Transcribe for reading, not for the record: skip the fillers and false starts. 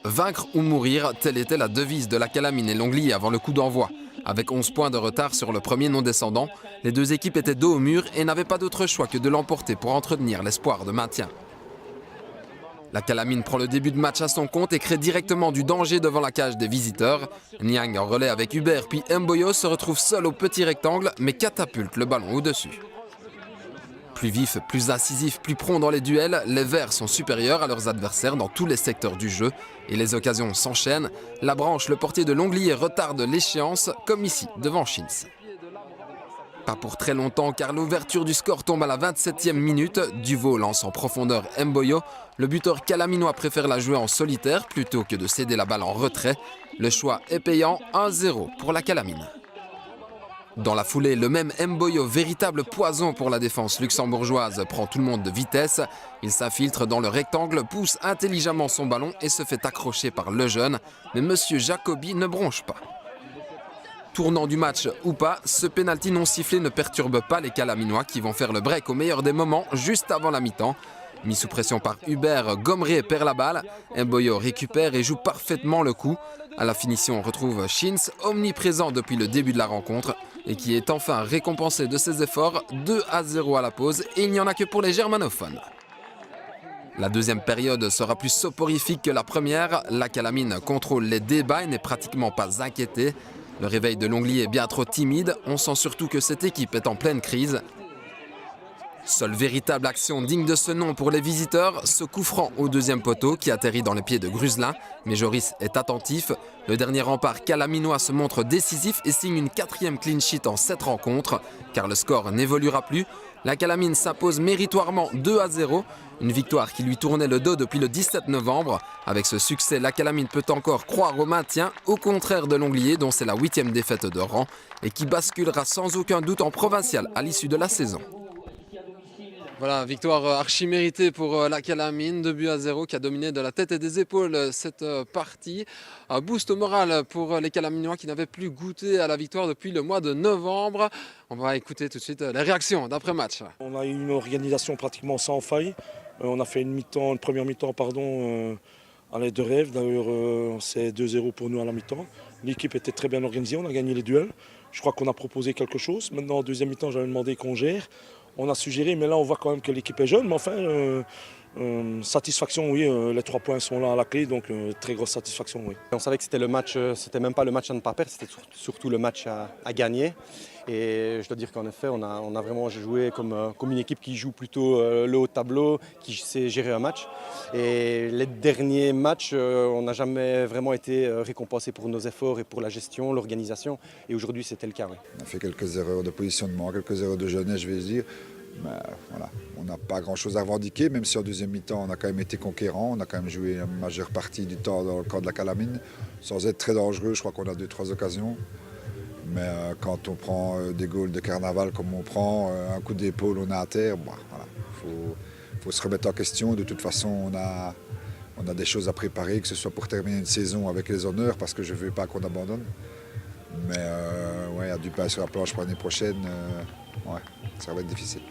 Vaincre ou mourir, telle était la devise de la Calamine et Longli avant le coup d'envoi. Avec 11 points de retard sur le premier non-descendant, les deux équipes étaient dos au mur et n'avaient pas d'autre choix que de l'emporter pour entretenir l'espoir de maintien. La Calamine prend le début de match à son compte et crée directement du danger devant la cage des visiteurs. Niang en relais avec Hubert puis Mboyo se retrouve seul au petit rectangle mais catapulte le ballon au-dessus. Plus vifs, plus incisifs, plus prompts dans les duels, les Verts sont supérieurs à leurs adversaires dans tous les secteurs du jeu et les occasions s'enchaînent. La branche, le portier de Longli, retarde l'échéance, comme ici devant Schins. Pas pour très longtemps car l'ouverture du score tombe à la 27e minute. Duvaux lance en profondeur Mboyo. Le buteur calaminois préfère la jouer en solitaire plutôt que de céder la balle en retrait. Le choix est payant, 1-0 pour la Calamine. Dans la foulée, le même Mboyo, véritable poison pour la défense luxembourgeoise, prend tout le monde de vitesse. Il s'infiltre dans le rectangle, pousse intelligemment son ballon et se fait accrocher par le jeune. Mais Monsieur Jacobi ne bronche pas. Tournant du match ou pas, ce pénalty non sifflé ne perturbe pas les Calaminois qui vont faire le break au meilleur des moments, juste avant la mi-temps. Mis sous pression par Hubert, Gomeré perd la balle. Mboyo récupère et joue parfaitement le coup. À la finition, on retrouve Schins, omniprésent depuis le début de la rencontre et qui est enfin récompensé de ses efforts, 2-0 à la pause et il n'y en a que pour les germanophones. La deuxième période sera plus soporifique que la première. La Calamine contrôle les débats et n'est pratiquement pas inquiétée. Le réveil de Longli est bien trop timide. On sent surtout que cette équipe est en pleine crise. Seule véritable action digne de ce nom pour les visiteurs, ce coup franc au deuxième poteau qui atterrit dans les pieds de Gruzelin. Mais Joris est attentif. Le dernier rempart calaminois se montre décisif et signe une 4e clean sheet en 7 rencontres. Car le score n'évoluera plus. La Calamine s'impose méritoirement 2-0. Une victoire qui lui tournait le dos depuis le 17 novembre. Avec ce succès, la Calamine peut encore croire au maintien, au contraire de Longli dont c'est la 8e défaite de rang et qui basculera sans aucun doute en provincial à l'issue de la saison. Voilà, victoire archi méritée pour la Calamine, 2-0 qui a dominé de la tête et des épaules cette partie. Un boost moral pour les Calaminois qui n'avaient plus goûté à la victoire depuis le mois de novembre. On va écouter tout de suite les réactions d'après-match. On a eu une organisation pratiquement sans faille. On a fait une première mi-temps à l'aide de rêve. D'ailleurs, c'est 2-0 pour nous à la mi-temps. L'équipe était très bien organisée, on a gagné les duels. Je crois qu'on a proposé quelque chose. Maintenant, en deuxième mi-temps, j'avais demandé qu'on gère. On a suggéré, mais là on voit quand même que l'équipe est jeune. Mais enfin, satisfaction, oui, les 3 points sont là à la clé, donc très grosse satisfaction, oui. On savait que c'était le match, c'était même pas le match à ne pas perdre, c'était surtout le match à gagner. Et je dois dire qu'en effet, on a vraiment joué comme une équipe qui joue plutôt le haut de tableau, qui sait gérer un match. Et les derniers matchs, on n'a jamais vraiment été récompensé pour nos efforts et pour la gestion, l'organisation. Et aujourd'hui, c'était le cas. Oui. On a fait quelques erreurs de positionnement, quelques erreurs de jeunesse, je vais dire. Mais voilà, on n'a pas grand-chose à revendiquer, même si en deuxième mi-temps, on a quand même été conquérant. On a quand même joué la majeure partie du temps dans le camp de la Calamine, sans être très dangereux. Je crois qu'on a 2-3 occasions. Mais quand on prend des goals de carnaval comme on prend, un coup d'épaule, on est à terre, bah, voilà, faut se remettre en question. De toute façon, on a des choses à préparer, que ce soit pour terminer une saison avec les honneurs, parce que je ne veux pas qu'on abandonne. Mais ouais, il y a du pain sur la planche pour l'année prochaine, ouais, ça va être difficile.